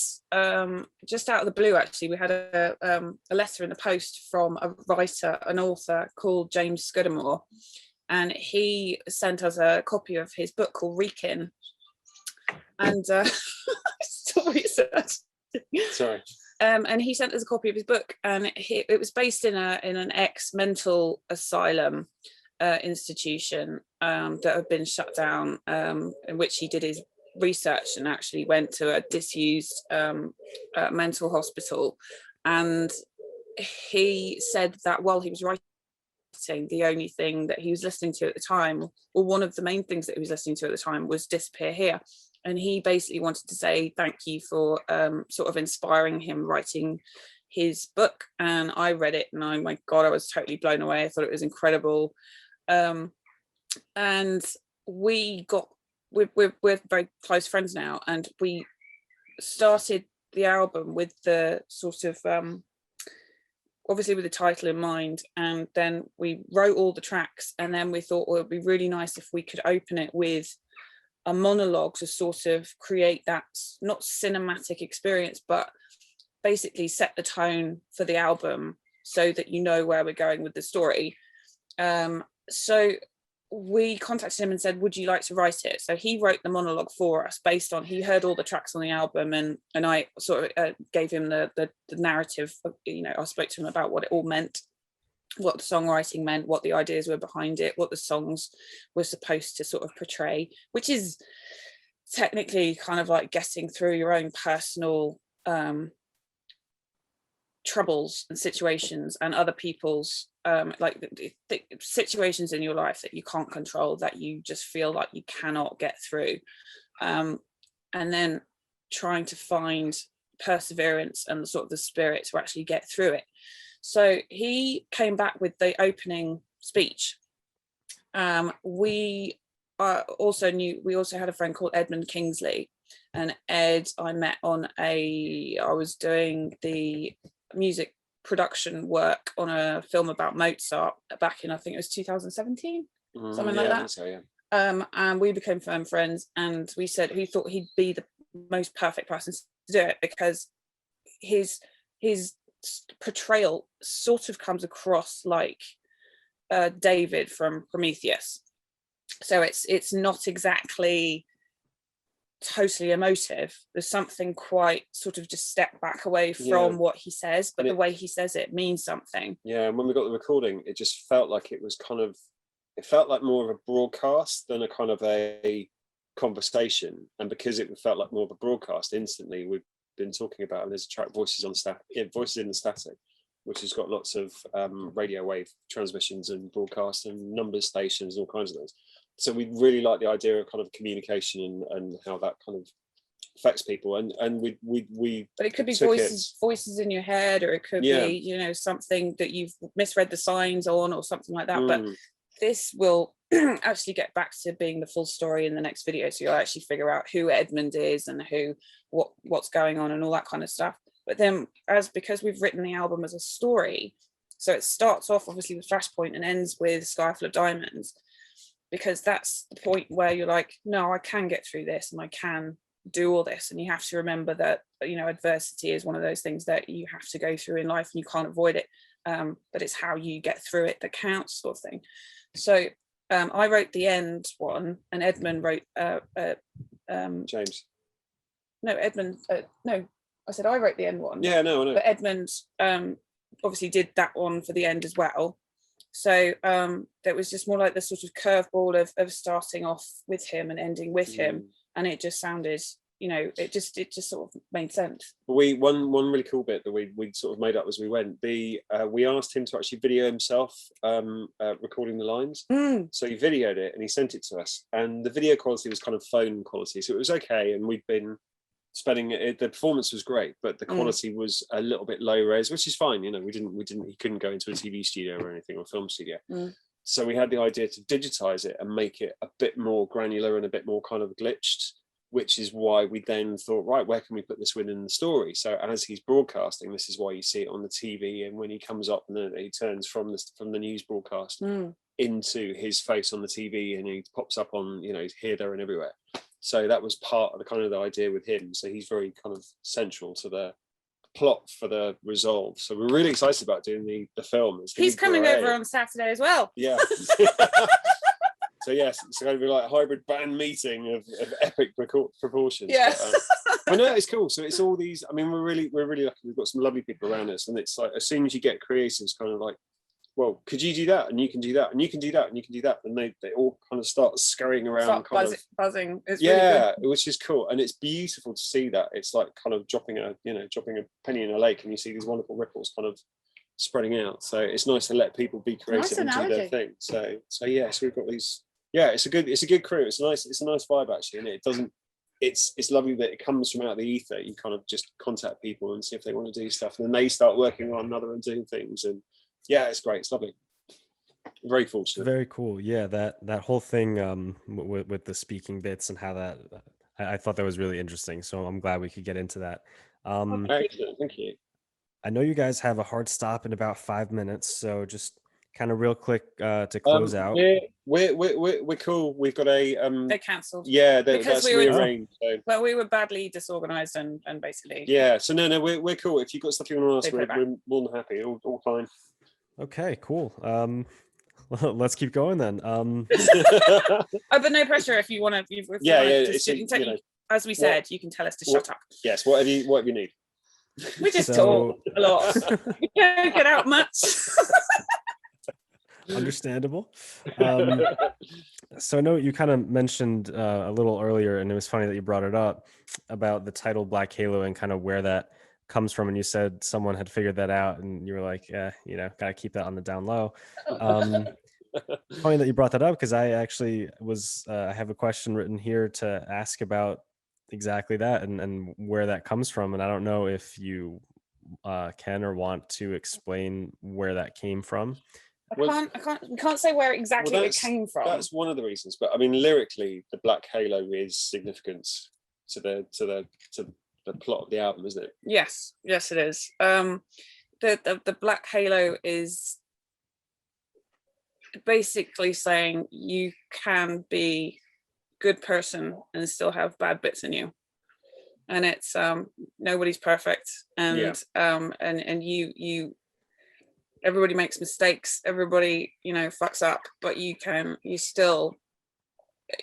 just out of the blue. Actually, we had a letter in the post from a writer, an author called James Scudamore, and he sent us a copy of his book called Reekin. And still research. Sorry. And he sent us a copy of his book, and it was based in an ex-mental asylum institution that had been shut down, in which he did his research and actually went to a disused mental hospital. And he said that while he was writing, the only thing that he was listening to at the time, or one of the main things that he was listening to at the time, was Disappear Here. And he basically wanted to say thank you for sort of inspiring him writing his book. And I read it, and oh my God, I was totally blown away. I thought it was incredible. And we're very close friends now, and we started the album with the sort of obviously with the title in mind, and then we wrote all the tracks, and then we thought, well, it would be really nice if we could open it with a monologue to sort of create that not cinematic experience, but basically set the tone for the album so that you know where we're going with the story. So we contacted him and said, would you like to write it? So he wrote the monologue for us based on, he heard all the tracks on the album, and I sort of gave him the narrative. I spoke to him about what it all meant, what the songwriting meant, what the ideas were behind it, what the songs were supposed to sort of portray, which is technically kind of like getting through your own personal troubles and situations, and other people's like the situations in your life that you can't control, that you just feel like you cannot get through, and then trying to find perseverance and the sort of the spirit to actually get through it. So he came back with the opening speech. We we also had a friend called Edmund Kingsley, and Ed I met I was doing the music production work on a film about Mozart back in, I think it was 2017, something like that. So, yeah. And we became firm friends, and we said he thought he'd be the most perfect person to do it, because his portrayal sort of comes across like David from Prometheus. So it's not exactly totally emotive. There's something quite sort of just step back away from what he says, but the way he says it means something. Yeah, and when we got the recording, it just felt like it was it felt like more of a broadcast than a kind of a conversation. And because it felt like more of a broadcast, instantly we've been talking about, and there's a track, Voices in the Static, which has got lots of radio wave transmissions and broadcast and numbers stations and all kinds of things. So we really like the idea of kind of communication and how that kind of affects people. And we but it could be voices in your head, or it could be, you know, something that you've misread the signs on or something like that. But this will actually get back to being the full story in the next video. So you'll actually figure out who Edmund is and what's going on and all that kind of stuff. But then because we've written the album as a story, so it starts off obviously with Flashpoint and ends with Sky Full of Diamonds, because that's the point where you're like, no, I can get through this and I can do all this. And you have to remember that, you know, adversity is one of those things that you have to go through in life and you can't avoid it. But it's how you get through it that counts, sort of thing. So I wrote the end one, and Edmund wrote James. No, Edmund. No, I said I wrote the end one. Yeah, no, I know. But Edmund obviously did that one for the end as well. So that was just more like the sort of curveball of starting off with him and ending with him, and it just sounded, you know, it just sort of made sense. One really cool bit that we sort of made up as we went. We asked him to actually video himself recording the lines. So he videoed it and he sent it to us, and the video quality was kind of phone quality, so it was okay. And we'd been spending it, the performance was great, but the quality was a little bit low res, which is fine. You know, he couldn't go into a TV studio or anything, or a film studio. So we had the idea to digitize it and make it a bit more granular and a bit more kind of glitched, which is why we then thought, right, where can we put this within the story? So as he's broadcasting, this is why you see it on the TV, and when he comes up and then he turns from the news broadcast into his face on the TV, and he pops up on, you know, here, there, and everywhere. So that was part of the kind of the idea with him. So he's very kind of central to the plot for the resolve. So we're really excited about doing the film. He's coming over on Saturday as well. Yeah. So yes, it's going to be like a hybrid band meeting of epic proportions. Yeah. But no, it's cool. So it's all these. I mean, we're really lucky. We've got some lovely people around us, and it's like as soon as you get creatives, kind of like, well, could you do that? And you can do that, and you can do that, and you can do that, and they all kind of start scurrying around, buzzing. It's yeah, really good. Which is cool, and it's beautiful to see that. It's like kind of dropping a penny in a lake, and you see these wonderful ripples kind of spreading out. So it's nice to let people be creative and do their thing. So yes, we've got these. Yeah, it's a good crew. It's a nice vibe actually, and it doesn't. It's lovely that it comes from out of the ether. You kind of just contact people and see if they want to do stuff, and then they start working on another and doing things. And yeah, it's great. It's lovely. Very fortunate. Very cool. Yeah, that whole thing with the speaking bits and how that I thought that was really interesting. So I'm glad we could get into that. Excellent. Thank you. I know you guys have a hard stop in about 5 minutes, so just kind of real quick to close out. We're cool. We've got a they cancelled. Yeah, that's rearranged. So. Well, we were badly disorganized and basically. Yeah. So no, we're cool. If you've got stuff you want to ask, we're more than happy. All fine. Okay, cool. Let's keep going then. But no pressure if you want to. As we said, you can tell us to shut up. Yes. Whatever you need. We just talk a lot. We don't get out much. Understandable. So I know you kind of mentioned a little earlier, and it was funny that you brought it up about the title Black Halo and kind of where that comes from, and you said someone had figured that out, and you were like, gotta keep that on the down low. Funny that you brought that up, because I actually I have a question written here to ask about exactly that and where that comes from, and I don't know if you can or want to explain where that came from. We can't say where exactly it came from. That's one of the reasons, but I mean, lyrically, the Black Halo is significant to the plot of the album, isn't it? Yes, it is. The Black Halo is basically saying you can be a good person and still have bad bits in you, and it's nobody's perfect, and you everybody makes mistakes, everybody fucks up, but you still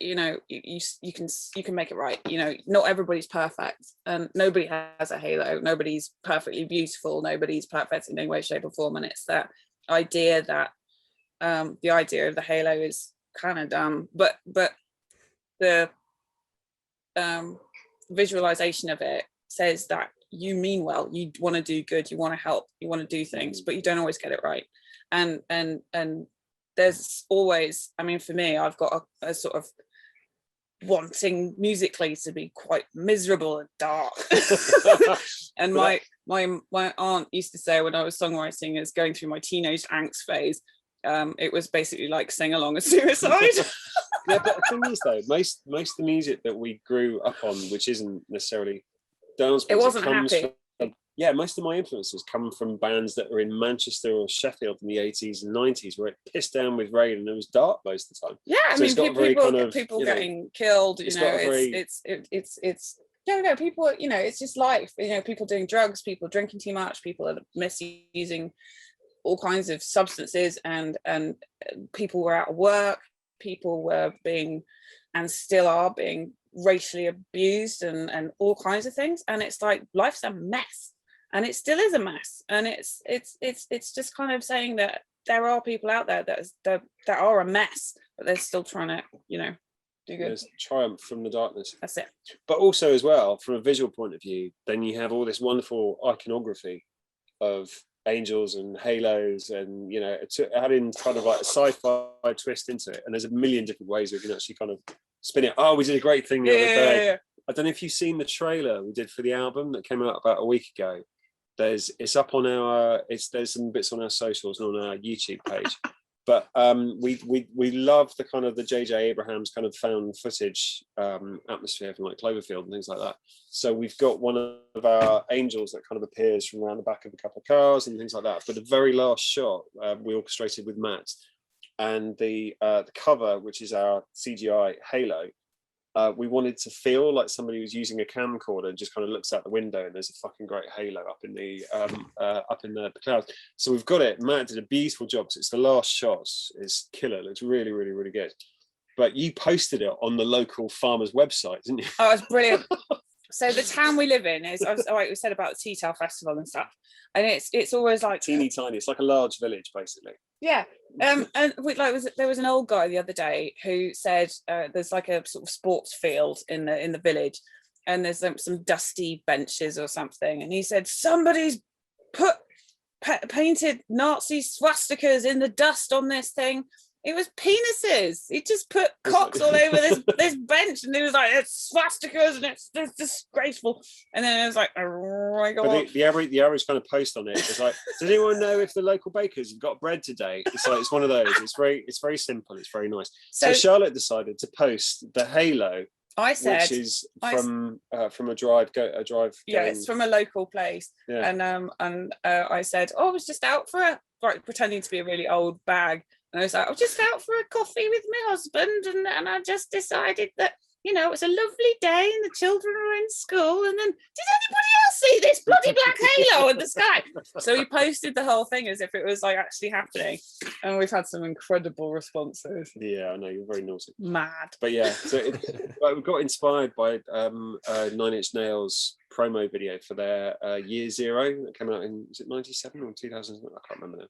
you can make it right. Not everybody's perfect, and nobody has a halo, nobody's perfectly beautiful, nobody's perfect in any way, shape or form, and it's that idea that the idea of the halo is kind of dumb, but the visualization of it says that you mean well, you want to do good, you want to help, you want to do things, but you don't always get it right. And there's always, I mean, for me, I've got a sort of wanting musically to be quite miserable and dark. And my aunt used to say when I was songwriting, is going through my teenage angst phase, it was basically like sing along a suicide. Yeah, but the thing is though, most of the music that we grew up on, which isn't necessarily dance music, it wasn't happy. Most of my influences come from bands that were in Manchester or Sheffield in the 80s and 90s, where it pissed down with rain and it was dark most of the time. Yeah, I mean, people getting killed. People. It's just life. People doing drugs, people drinking too much, people are misusing all kinds of substances, and people were out of work, people were being, and still are being, racially abused and all kinds of things. And it's like life's a mess. And it still is a mess, and it's just kind of saying that there are people out there that are a mess, but they're still trying to do good. There's triumph from the darkness. That's it. But also as well, from a visual point of view, then you have all this wonderful iconography of angels and halos, and adding kind of like a sci-fi twist into it. And there's a million different ways we can actually kind of spin it. Oh, we did a great thing the other day. Yeah. I don't know if you've seen the trailer we did for the album that came out about a week ago. It's up on there's some bits on our socials and on our YouTube page. But we love the kind of the JJ Abrams kind of found footage atmosphere from like Cloverfield and things like that. So we've got one of our angels that kind of appears from around the back of a couple of cars and things like that. But the very last shot we orchestrated with Matt, and the cover, which is our CGI halo. We wanted to feel like somebody was using a camcorder and just kind of looks out the window and there's a fucking great halo up in the clouds. So we've got it. Matt did a beautiful job. So it's the last shots. It's killer. It looks really, really, really good. But you posted it on the local farmer's website, didn't you? Oh, it's brilliant. So the town we live in is, we said about the Tea Towel Festival and stuff, and it's always like teeny tiny. It's like a large village, basically. Yeah. And there was an old guy the other day who said there's like a sort of sports field in the village, and there's some dusty benches or something, and he said somebody's painted Nazi swastikas in the dust on this thing. It was penises. He just put cocks all over this bench, and he was like, "It's swastikas, and it's disgraceful." And then it was like, "Oh my god!" But the average kind of post on it is like, "Does anyone know if the local bakers have got bread today?" It's like it's one of those. It's very simple. It's very nice. So Charlotte decided to post the halo. I said, which is from a drive. Yeah, it's from a local place. Yeah. And I said, "Oh, I was just out for pretending to be a really old bag." And I was like, I'm just out for a coffee with my husband, and I just decided that, it's a lovely day and the children are in school. And then, did anybody else see this bloody black halo in the sky? So he posted the whole thing as if it was like actually happening. And we've had some incredible responses. Yeah, I know, you're very naughty. Mad. But yeah, so we got inspired by Nine Inch Nails promo video for their Year Zero that came out in, was it 97 or 2000? I can't remember now.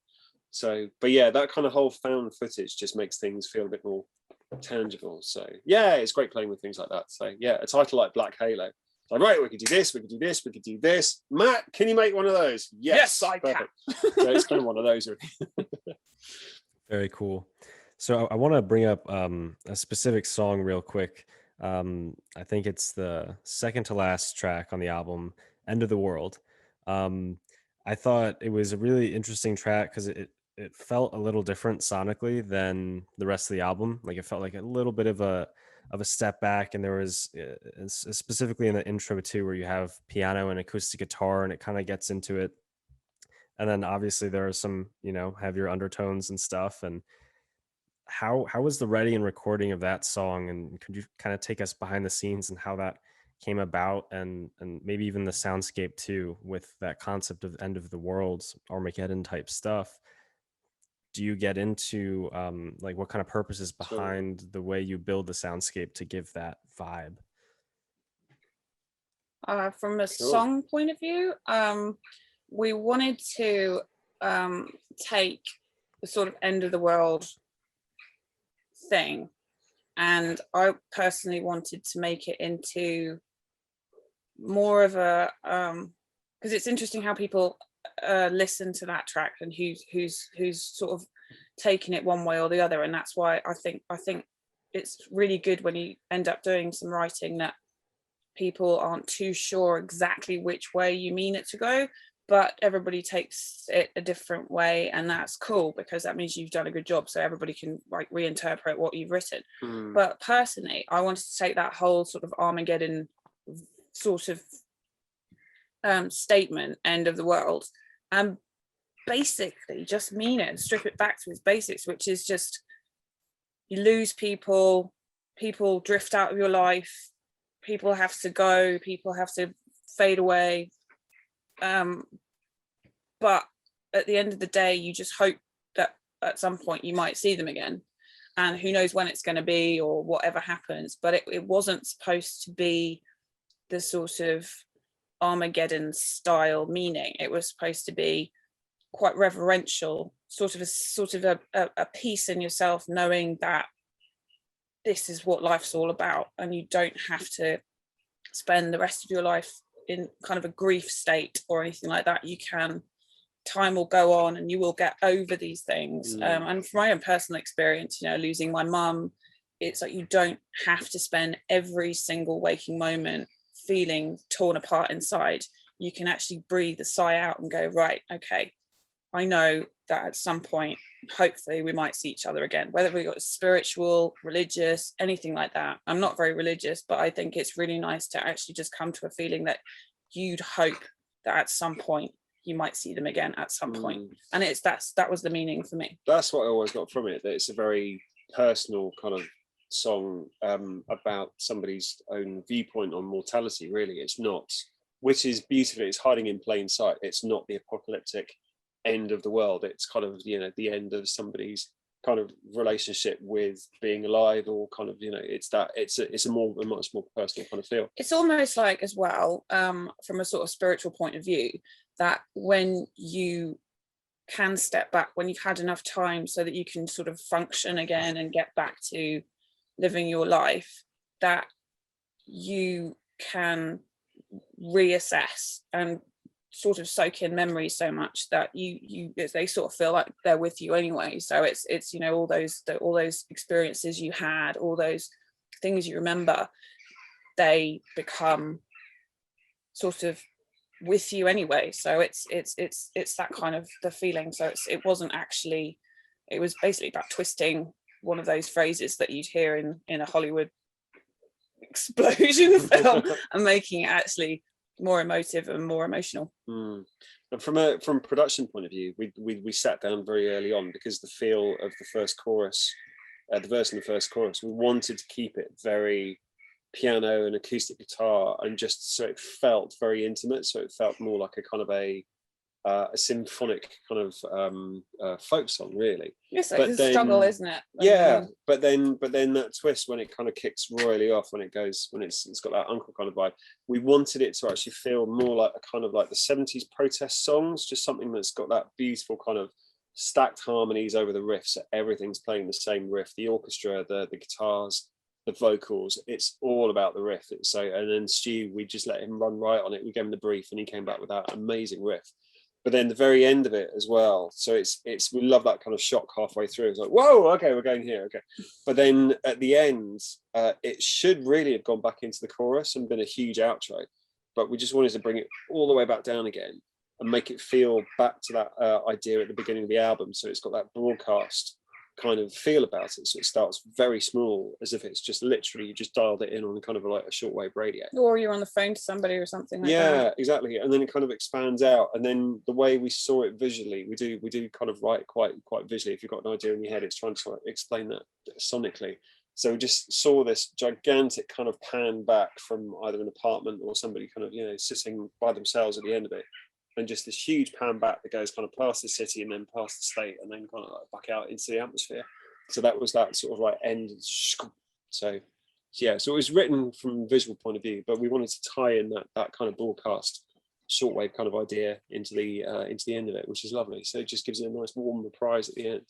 So, but yeah, that kind of whole found footage just makes things feel a bit more tangible. So yeah, it's great playing with things like that. So yeah, a title like Black Halo. Like, right, we could do this, we could do this, we could do this. Matt, can you make one of those? Yes, I can. So it's kind of one of those. Very cool. So I want to bring up a specific song real quick. I think it's the second to last track on the album, End of the World. I thought it was a really interesting track because it it felt a little different sonically than the rest of the album. Like it felt like a little bit of a step back, and there was specifically in the intro too, where you have piano and acoustic guitar, and it kind of gets into it. And then obviously there are some, heavier undertones and stuff. And how was the writing and recording of that song? And could you kind of take us behind the scenes and how that came about, and maybe even the soundscape too, with that concept of end of the world, Armageddon type stuff? Do you get into like what kind of purpose is So, behind the way you build the soundscape to give that vibe? From a cool. song point of view, we wanted to take the sort of end of the world thing, and I personally wanted to make it into more of a because it's interesting how people listen to that track and who's sort of taking it one way or the other. And that's why I think it's really good when you end up doing some writing that people aren't too sure exactly which way you mean it to go, but everybody takes it a different way, and that's cool because that means you've done a good job, so everybody can like reinterpret what you've written. But personally, I wanted to take that whole sort of Armageddon sort of statement, end of the world, and basically just mean it and strip it back to its basics, which is just you lose people, people drift out of your life, people have to go, people have to fade away, but at the end of the day you just hope that at some point you might see them again, and who knows when it's going to be or whatever happens. But it wasn't supposed to be the sort of Armageddon style meaning. It was supposed to be quite reverential, sort of a peace in yourself, knowing that this is what life's all about, and you don't have to spend the rest of your life in kind of a grief state or anything like that. You can, time will go on and you will get over these things. And from my own personal experience, losing my mum, it's like you don't have to spend every single waking moment feeling torn apart inside. You can actually breathe a sigh out and go, right, okay, I know that at some point, hopefully we might see each other again, whether we got spiritual, religious, anything like that. I'm not very religious, but I think it's really nice to actually just come to a feeling that you'd hope that at some point you might see them again at some point. And that was the meaning for me. That's what I always got from it, that it's a very personal kind of song about somebody's own viewpoint on mortality, really. It's not, which is beautiful, it's hiding in plain sight. It's not the apocalyptic end of the world. It's kind of the end of somebody's kind of relationship with being alive, or kind of it's a much more personal kind of feel. It's almost like, as well, from a sort of spiritual point of view, that when you can step back, when you've had enough time so that you can sort of function again and get back to living your life, that you can reassess and sort of soak in memories so much that they sort of feel like they're with you anyway. So it's all those experiences you had, all those things you remember, they become sort of with you anyway. So it's that kind of the feeling. So it was basically about twisting one of those phrases that you'd hear in a Hollywood explosion film and making it actually more emotive and more emotional. And from a production point of view, we sat down very early on, because the feel of the first chorus, the verse in the first chorus, we wanted to keep it very piano and acoustic guitar, and just so it felt very intimate, so it felt more like a kind of a symphonic kind of folk song, really. Yes, it's a struggle, isn't it? But then that twist, when it kind of kicks royally off, when it's got that uncle kind of vibe, we wanted it to actually feel more like a kind of like the 70s protest songs, just something that's got that beautiful kind of stacked harmonies over the riffs, so everything's playing the same riff, the orchestra, the guitars, the vocals, it's all about the riff. And then Stu, we just let him run right on it. We gave him the brief and he came back with that amazing riff. But then the very end of it as well, so it's we love that kind of shock halfway through. It's like, whoa, okay, we're going here, okay. But then at the end, it should really have gone back into the chorus and been a huge outro, but we just wanted to bring it all the way back down again. and make it feel back to that idea at the beginning of the album. So it's got that broadcast kind of feel about it. So it starts very small, as if it's just literally you just dialed it in on kind of like a shortwave radio, or you're on the phone to somebody or something like yeah, that. exactly. And then it kind of expands out, and then the way we saw it visually, we do kind of write quite visually. If you've got an idea in your head, it's trying to explain that sonically. So we just saw this gigantic kind of pan back from either an apartment or somebody kind of, you know, sitting by themselves at the end of it, and just this huge pan back that goes kind of past the city and then past the state and then kind of like back out into the atmosphere. So that was that sort of like end. So yeah, so it was written from a visual point of view, but we wanted to tie in that kind of broadcast shortwave kind of idea into the end of it, which is lovely. So it just gives it a nice warm reprise at the end.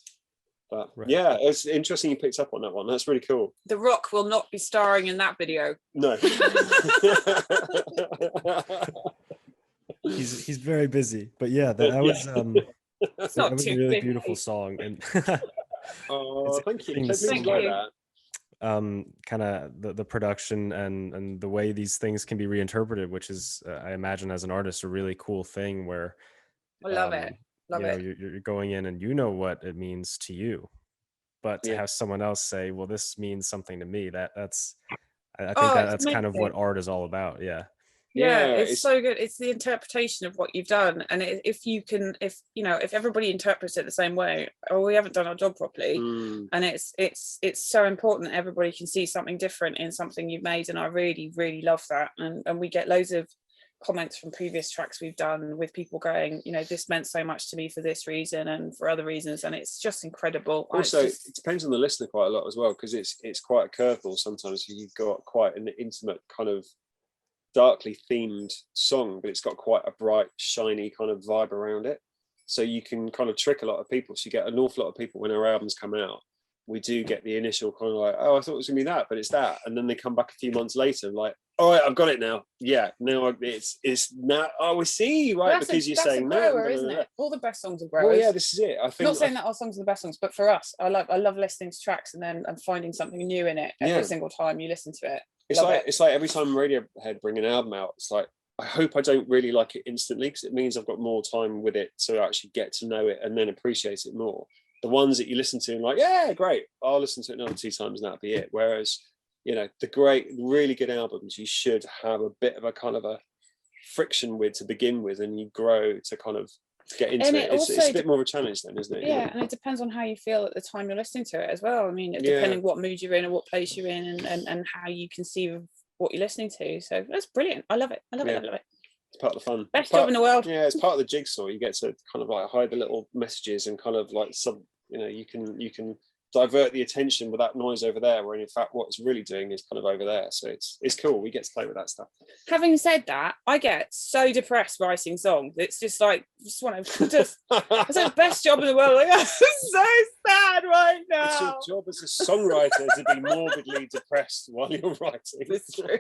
But right. Yeah, it's interesting you picked up on that one. That's really cool. The Rock will not be starring in that video. No. He's very busy, but yeah, that was it's not that was too a really big. beautiful song, and oh, thank you. Thank you. Kind of the production and the way these things can be reinterpreted, which is I imagine as an artist a really cool thing where I love it. Love it. You're going in and you know what it means to you, but to have someone else say, well, this means something to me, I think that's kind of what art is all about. Yeah, it's so good. It's the interpretation of what you've done, and if everybody interprets it the same way, we haven't done our job properly. And it's so important that everybody can see something different in something you've made, and I really, really love that. And we get loads of comments from previous tracks we've done with people going, this meant so much to me for this reason and for other reasons, and it's just incredible. Also, it depends on the listener quite a lot as well, because it's quite a curveball sometimes. You've got quite an intimate kind of darkly themed song, but it's got quite a bright, shiny kind of vibe around it, so you can kind of trick a lot of people. So you get an awful lot of people when our albums come out, we do get the initial kind of like, oh, I thought it was gonna be that, but it's that, and then they come back a few months later and like, all right, I've got it now. Yeah, now it's now. Oh, we see, right? Because you're saying grower, isn't it? All the best songs are growers. Well, yeah, this is it. I think. Not saying that our songs are the best songs, but for us, I love listening to tracks and finding something new in it every single time you listen to it. It's like every time Radiohead bring an album out, it's like, I hope I don't really like it instantly, because it means I've got more time with it to actually get to know it and then appreciate it more. The ones that you listen to and like, yeah, great, I'll listen to it another 2 times and that'll be it. Whereas, the great, really good albums, you should have a bit of a kind of a friction with to begin with, and you grow to kind of get into it. It's a bit more of a challenge then, isn't it? Yeah, and it depends on how you feel at the time you're listening to it as well. I mean, depending what mood you're in and what place you're in, and how you conceive of what you're listening to. So that's brilliant. I love it. I love it. It's part of the fun. Best job in the world. Yeah, it's part of the jigsaw. You get to kind of like hide the little messages and kind of like you can divert the attention with that noise over there, when in fact what it's really doing is kind of over there. So it's cool. We get to play with that stuff. Having said that, I get so depressed writing songs. It's just like, it's the best job in the world. Like, I'm so sad right now. It's your job as a songwriter to be morbidly depressed while you're writing. It's true.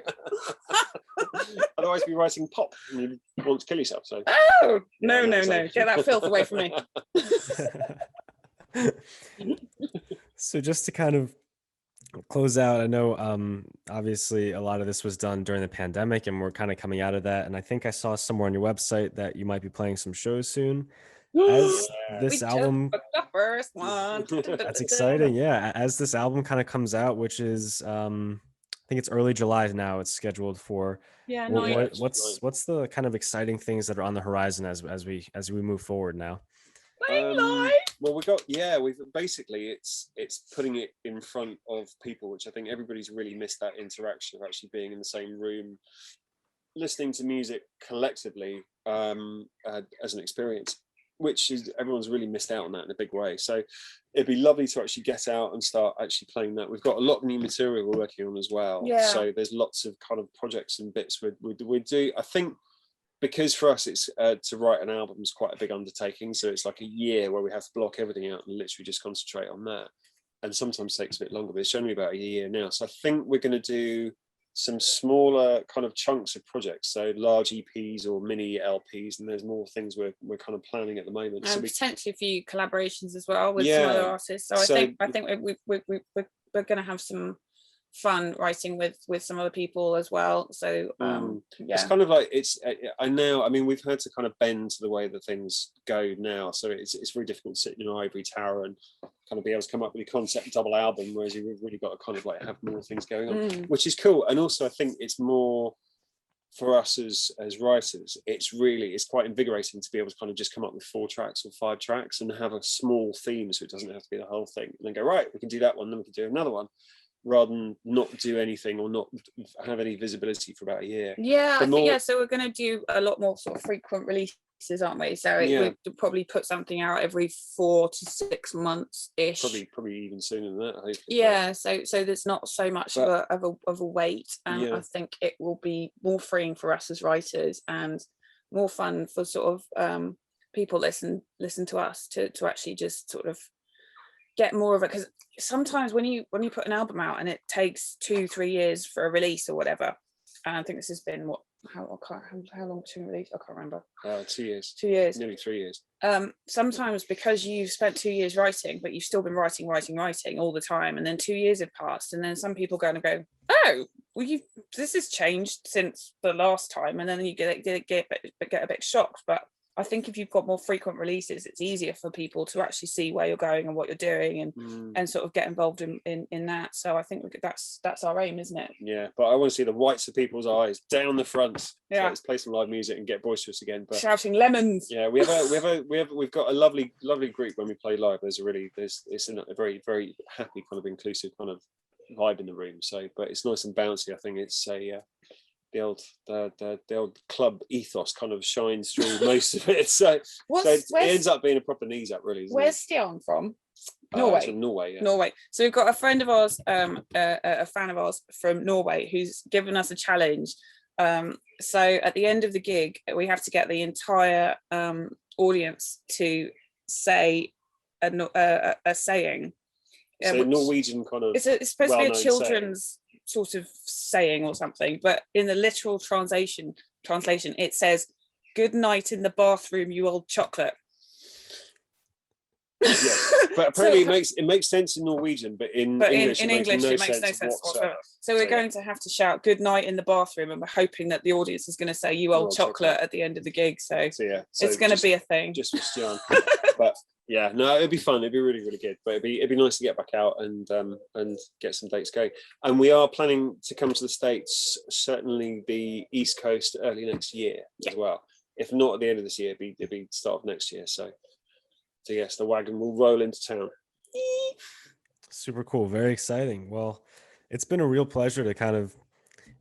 Otherwise, you'd be writing pop and you want to kill yourself. So no. Get that filth away from me. So just to kind of close out, I know obviously a lot of this was done during the pandemic and we're kind of coming out of that, and I think I saw somewhere on your website that you might be playing some shows soon. As this album, the first one. That's exciting. Yeah, as this album kind of comes out, which is I think it's early July now, it's scheduled for. Yeah, what's the kind of exciting things that are on the horizon as we move forward now? Well, we've basically it's putting it in front of people, which I think everybody's really missed, that interaction of actually being in the same room, listening to music collectively as an experience, which is, everyone's really missed out on that in a big way. So it'd be lovely to actually get out and start actually playing that. We've got a lot of new material we're working on as well. Yeah. So there's lots of kind of projects and bits we do. I think, because for us it's to write an album is quite a big undertaking, so it's like a year where we have to block everything out and literally just concentrate on that, and sometimes takes a bit longer, but it's generally about a year now. So I think we're going to do some smaller kind of chunks of projects, so large EPs or mini LPs, and there's more things we're kind of planning at the moment. And so potentially a few collaborations as well with some other artists. So I think we're going to have some fun writing with some other people as well. So it's kind of like I mean, we've had to kind of bend to the way that things go now, so it's very difficult to sit in an ivory tower and kind of be able to come up with a concept double album, whereas you've really got to kind of like have more things going on, which is cool. And also I think it's more for us as writers, it's quite invigorating to be able to kind of just come up with 4 tracks or 5 tracks and have a small theme, so it doesn't have to be the whole thing, and then go, right, we can do that one, then we can do another one, rather than not do anything or not have any visibility for about a year. Yeah, I think, so we're going to do a lot more sort of frequent releases, aren't we? So we'll probably put something out every 4 to 6 months ish. Probably even sooner than that, hopefully. Yeah, so there's not so much of a wait, and I think it will be more freeing for us as writers and more fun for sort of people listen to us to actually just sort of get more of it, because sometimes when you put an album out and it takes 2-3 years for a release or whatever, and I think this has been how long between release, I can't remember. 2 years. 2 years. Nearly 3 years. Sometimes because you've spent 2 years writing, but you've still been writing all the time, and then 2 years have passed, and then some people go, oh, well, this has changed since the last time, and then you get a bit shocked. But I think if you've got more frequent releases, it's easier for people to actually see where you're going and what you're doing, and sort of get involved in that. So I think that's our aim, isn't it? Yeah, but I want to see the whites of people's eyes down the front. Yeah, so let's play some live music and get boisterous again. But shouting lemons. Yeah, we've got a lovely group when we play live. It's a very, very happy kind of inclusive kind of vibe in the room. So, but it's nice and bouncy. I think it's the old club ethos kind of shines through most of it. So it ends up being a proper knees up, really. Where's Stian from? Norway. Norway, yeah. Norway. So we've got a friend of ours, a fan of ours from Norway, who's given us a challenge. So at the end of the gig, we have to get the entire audience to say a saying. So Norwegian kind of. It's supposed to be a children's sort of saying or something, but in the literal translation it says, "Good night in the bathroom, you old chocolate." Yeah, but apparently it makes sense in Norwegian, but in English it makes no sense whatsoever. So we're going to have to shout "Good night" in the bathroom, and we're hoping that the audience is going to say "you old chocolate" at the end of the gig. So it's going to be a thing. Just for Stian. But yeah, no, it'd be fun. It'd be really, really good. But it'd be nice to get back out and get some dates going. And we are planning to come to the States, certainly the East Coast, early next year as well. If not at the end of this year, it'd be start of next year. So yes, the wagon will roll into town. Super cool. Very exciting. Well, it's been a real pleasure to kind of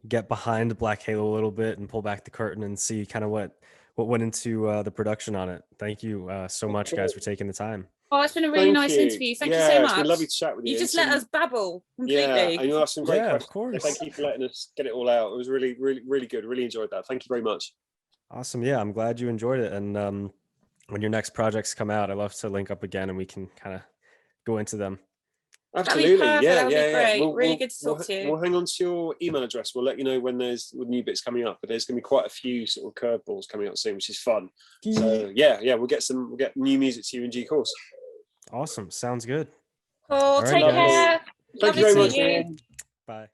get behind Black Halo a little bit and pull back the curtain and see kind of what went into the production on it. Thank you so much, guys, for taking the time. Oh, it's been a really nice interview. Thank you so much. It's been lovely to chat with you. You just let us babble completely. Yeah, and you asked some great questions. Of course. Thank you for letting us get it all out. It was really, really, really good. Really enjoyed that. Thank you very much. Awesome. Yeah, I'm glad you enjoyed it. And when your next projects come out, I'd love to link up again and we can kind of go into them. Absolutely. Yeah. Really good to talk to you. We'll hang on to your email address. We'll let you know when there's new bits coming up, but there's going to be quite a few sort of curveballs coming up soon, which is fun. So we'll get new music to you in due course. Awesome. Sounds good. Oh, take care. Thank you very much. Bye.